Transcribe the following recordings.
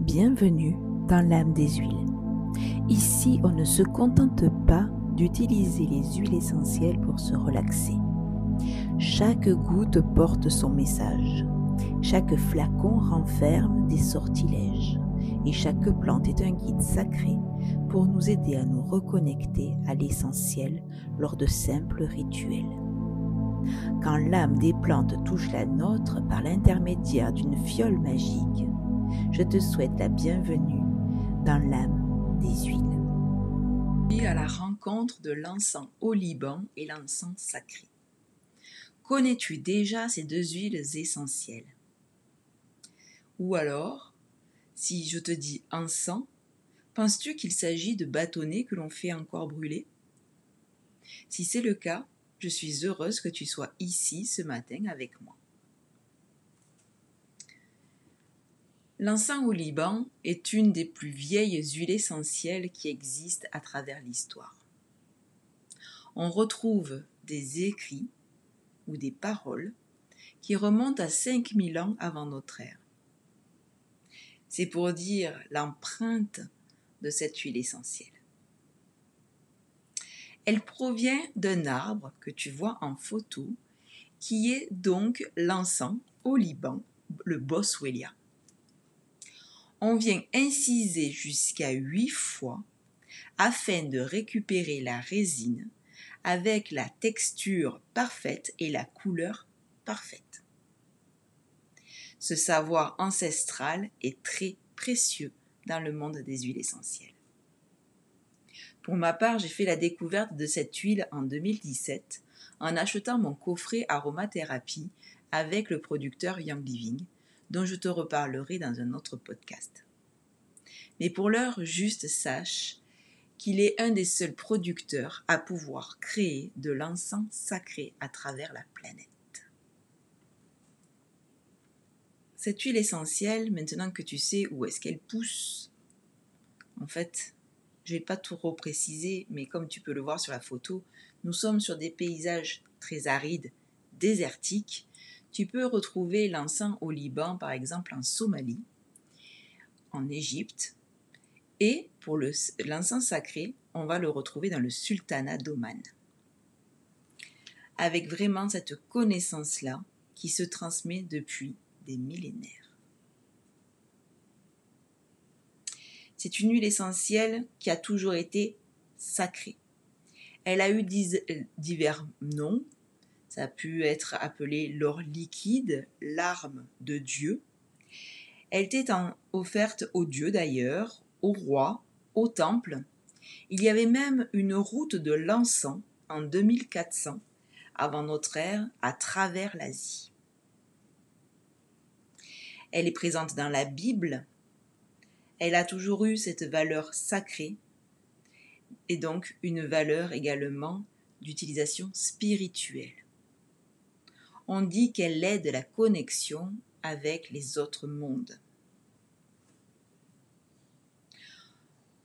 Bienvenue dans l'âme des huiles. Ici, on ne se contente pas d'utiliser les huiles essentielles pour se relaxer. Chaque goutte porte son message. Chaque flacon renferme des sortilèges. Et chaque plante est un guide sacré pour nous aider à nous reconnecter à l'essentiel lors de simples rituels. Quand l'âme des plantes touche la nôtre par l'intermédiaire d'une fiole magique, je te souhaite la bienvenue dans l'âme des huiles. À la rencontre de l'encens oliban et l'encens sacré. Connais-tu déjà ces deux huiles essentielles? Ou alors, si je te dis encens, penses-tu qu'il s'agit de bâtonnets que l'on fait encore brûler? Si c'est le cas, je suis heureuse que tu sois ici ce matin avec moi. L'encens oliban est une des plus vieilles huiles essentielles qui existent à travers l'histoire. On retrouve des écrits ou des paroles qui remontent à 5000 ans avant notre ère. C'est pour dire l'empreinte de cette huile essentielle. Elle provient d'un arbre que tu vois en photo, qui est donc l'encens oliban, le boswellia. On vient inciser jusqu'à 8 fois afin de récupérer la résine avec la texture parfaite et la couleur parfaite. Ce savoir ancestral est très précieux dans le monde des huiles essentielles. Pour ma part, j'ai fait la découverte de cette huile en 2017 en achetant mon coffret aromathérapie avec le producteur Young Living, dont je te reparlerai dans un autre podcast. Mais pour l'heure, juste sache qu'il est un des seuls producteurs à pouvoir créer de l'encens sacré à travers la planète. Cette huile essentielle, maintenant que tu sais où est-ce qu'elle pousse, en fait, je ne vais pas tout repréciser, mais comme tu peux le voir sur la photo, nous sommes sur des paysages très arides, désertiques. Tu peux retrouver l'encens au Liban, par exemple en Somalie, en Égypte, et pour l'encens sacré, on va le retrouver dans le sultanat d'Oman. Avec vraiment cette connaissance-là qui se transmet depuis des millénaires. C'est une huile essentielle qui a toujours été sacrée. Elle a eu divers noms. Ça a pu être appelé l'or liquide, l'arme de Dieu. Elle était offerte aux dieux d'ailleurs, aux rois, au temple. Il y avait même une route de l'encens en 2400 avant notre ère à travers l'Asie. Elle est présente dans la Bible. Elle a toujours eu cette valeur sacrée et donc une valeur également d'utilisation spirituelle. On dit qu'elle aide la connexion avec les autres mondes.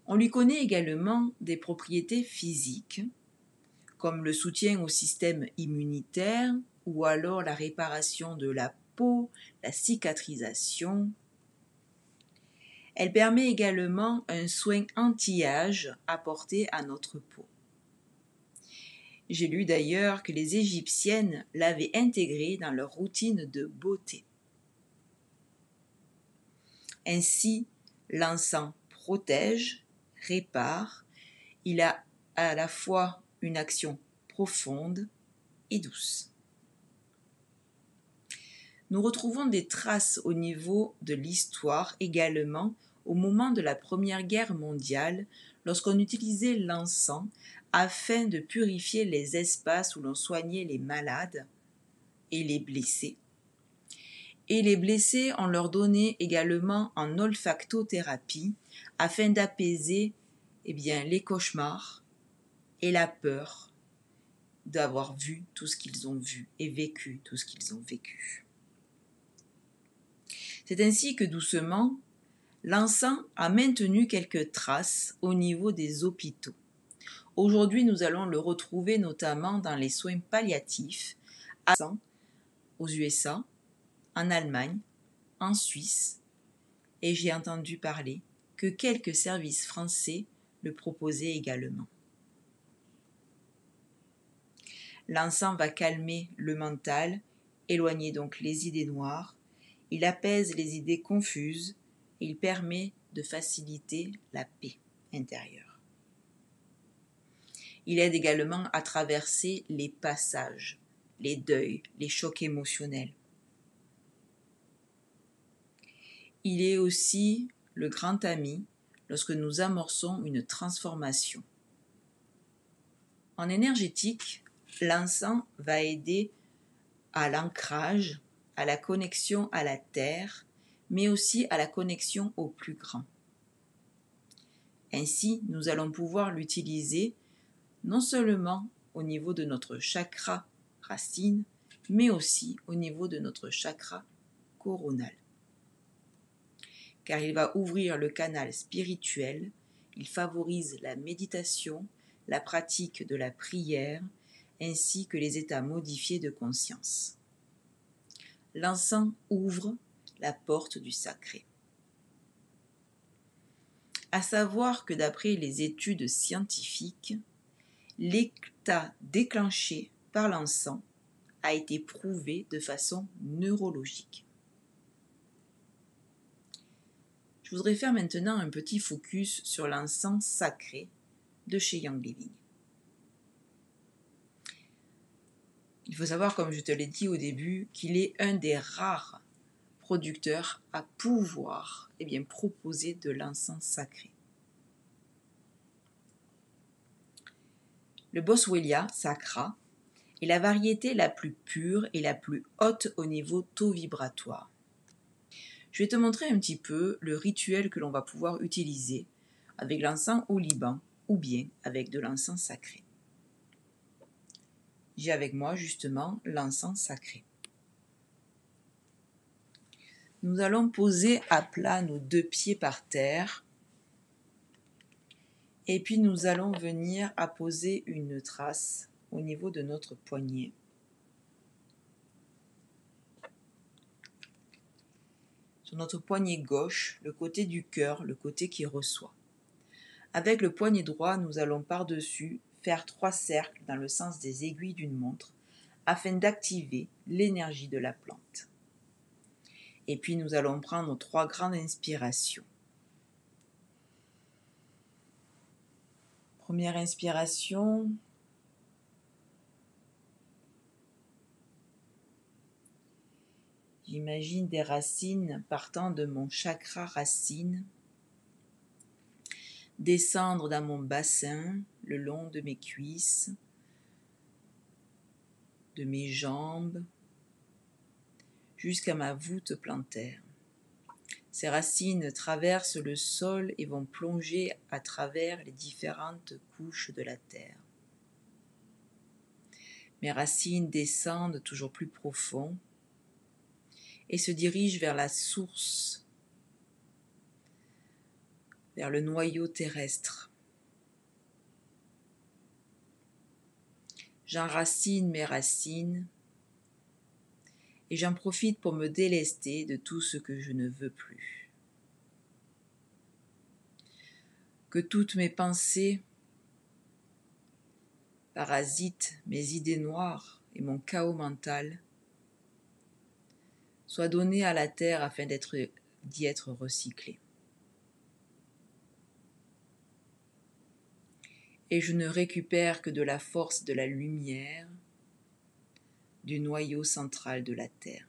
On lui connaît également des propriétés physiques, comme le soutien au système immunitaire ou alors la réparation de la peau, la cicatrisation. Elle permet également un soin anti-âge apporté à notre peau. J'ai lu d'ailleurs que les Égyptiennes l'avaient intégrée dans leur routine de beauté. Ainsi, l'encens protège, répare, il a à la fois une action profonde et douce. Nous retrouvons des traces au niveau de l'histoire également au moment de la Première Guerre mondiale, lorsqu'on utilisait l'encens afin de purifier les espaces où l'on soignait les malades et les blessés. Et les blessés, on leur donnait également en olfactothérapie afin d'apaiser les cauchemars et la peur d'avoir vu tout ce qu'ils ont vu et vécu tout ce qu'ils ont vécu. C'est ainsi que doucement, l'encens a maintenu quelques traces au niveau des hôpitaux. Aujourd'hui, nous allons le retrouver notamment dans les soins palliatifs aux USA, en Allemagne, en Suisse et j'ai entendu parler que quelques services français le proposaient également. L'encens va calmer le mental, éloigner donc les idées noires, il apaise les idées confuses, et il permet de faciliter la paix intérieure. Il aide également à traverser les passages, les deuils, les chocs émotionnels. Il est aussi le grand ami lorsque nous amorçons une transformation. En énergétique, l'encens va aider à l'ancrage, à la connexion à la terre, mais aussi à la connexion au plus grand. Ainsi, nous allons pouvoir l'utiliser non seulement au niveau de notre chakra racine, mais aussi au niveau de notre chakra coronal. Car il va ouvrir le canal spirituel, il favorise la méditation, la pratique de la prière, ainsi que les états modifiés de conscience. L'encens ouvre la porte du sacré. À savoir que d'après les études scientifiques, l'état déclenché par l'encens a été prouvé de façon neurologique. Je voudrais faire maintenant un petit focus sur l'encens sacré de chez Young Living. Il faut savoir, comme je te l'ai dit au début, qu'il est un des rares producteurs à pouvoir proposer de l'encens sacré. Le Boswellia sacra est la variété la plus pure et la plus haute au niveau taux vibratoire. Je vais te montrer un petit peu le rituel que l'on va pouvoir utiliser avec l'encens au Liban ou bien avec de l'encens sacré. J'ai avec moi justement l'encens sacré. Nous allons poser à plat nos 2 pieds par terre et puis nous allons venir apposer une trace au niveau de notre poignet. Sur notre poignet gauche, le côté du cœur, le côté qui reçoit. Avec le poignet droit, nous allons par-dessus faire 3 cercles dans le sens des aiguilles d'une montre afin d'activer l'énergie de la plante. Et puis nous allons prendre 3 grandes inspirations. Première inspiration. J'imagine des racines partant de mon chakra racine, descendre dans mon bassin, le long de mes cuisses, de mes jambes, jusqu'à ma voûte plantaire. Ces racines traversent le sol et vont plonger à travers les différentes couches de la terre. Mes racines descendent toujours plus profond et se dirigent vers la source, vers le noyau terrestre. J'enracine mes racines et j'en profite pour me délester de tout ce que je ne veux plus. Que toutes mes pensées parasites, mes idées noires et mon chaos mental soient donnés à la terre afin d'y être recyclés. Et je ne récupère que de la force de la lumière du noyau central de la terre,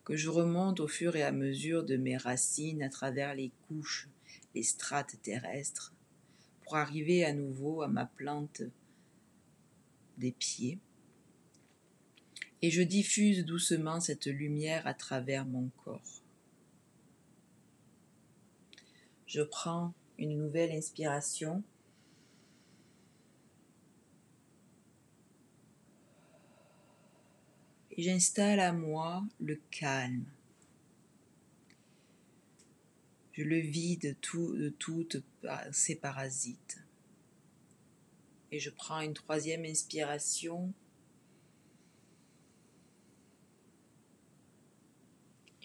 que je remonte au fur et à mesure de mes racines à travers les couches, les strates terrestres, pour arriver à nouveau à ma plante des pieds. Et je diffuse doucement cette lumière à travers mon corps. Je prends une nouvelle inspiration. Et j'installe à moi le calme. Je le vide de toutes ces parasites. Et je prends une 3e inspiration.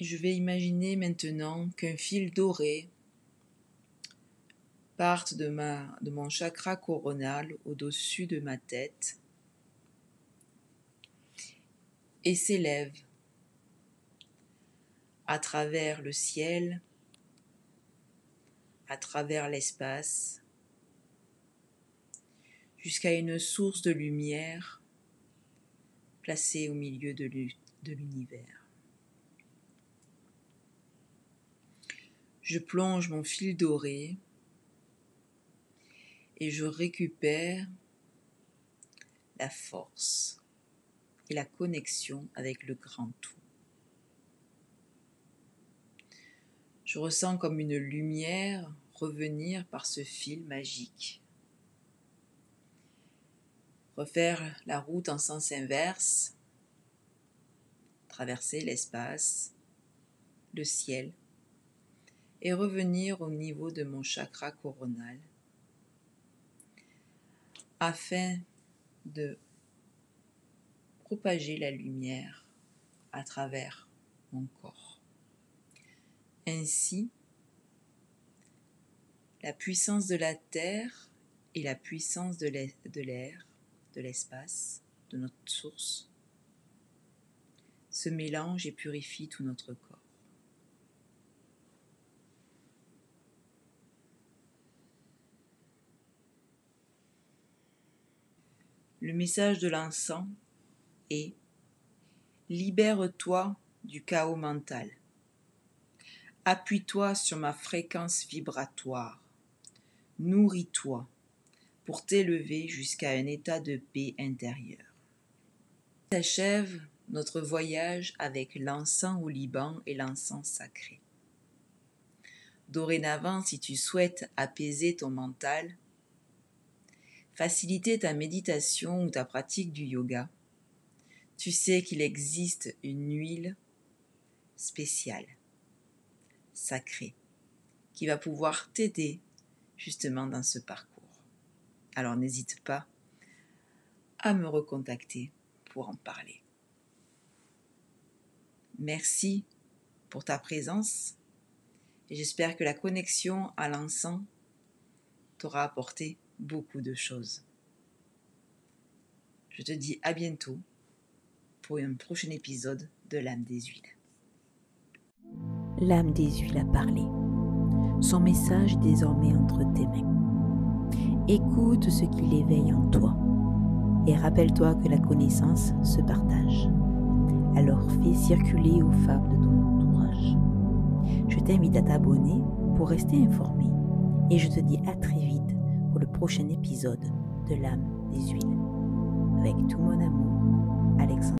Je vais imaginer maintenant qu'un fil doré parte de mon chakra coronal au-dessus de ma tête et s'élève à travers le ciel, à travers l'espace, jusqu'à une source de lumière placée au milieu de l'univers. Je plonge mon fil doré et je récupère la force et la connexion avec le grand tout. Je ressens comme une lumière revenir par ce fil magique. Refaire la route en sens inverse, traverser l'espace, le ciel, et revenir au niveau de mon chakra coronal afin de propager la lumière à travers mon corps. Ainsi, la puissance de la terre et la puissance de l'air, de l'espace, de notre source, se mélangent et purifient tout notre corps. Le message de l'encens est « Libère-toi du chaos mental. Appuie-toi sur ma fréquence vibratoire. Nourris-toi pour t'élever jusqu'à un état de paix intérieure. » S'achève notre voyage avec l'encens au Liban et l'encens sacré. Dorénavant, si tu souhaites apaiser ton mental, faciliter ta méditation ou ta pratique du yoga, tu sais qu'il existe une huile spéciale, sacrée, qui va pouvoir t'aider justement dans ce parcours. Alors n'hésite pas à me recontacter pour en parler. Merci pour ta présence et j'espère que la connexion à l'encens t'aura apporté beaucoup de choses. Je te dis à bientôt pour un prochain épisode de l'âme des huiles. L'âme des huiles a parlé. Son message est désormais entre tes mains. Écoute ce qu'il éveille en toi et rappelle-toi que la connaissance se partage. Alors fais circuler aux femmes de ton entourage. Je t'invite à t'abonner pour rester informé et je te dis à très vite pour le prochain épisode de l'âme des huiles. Avec tout mon amour.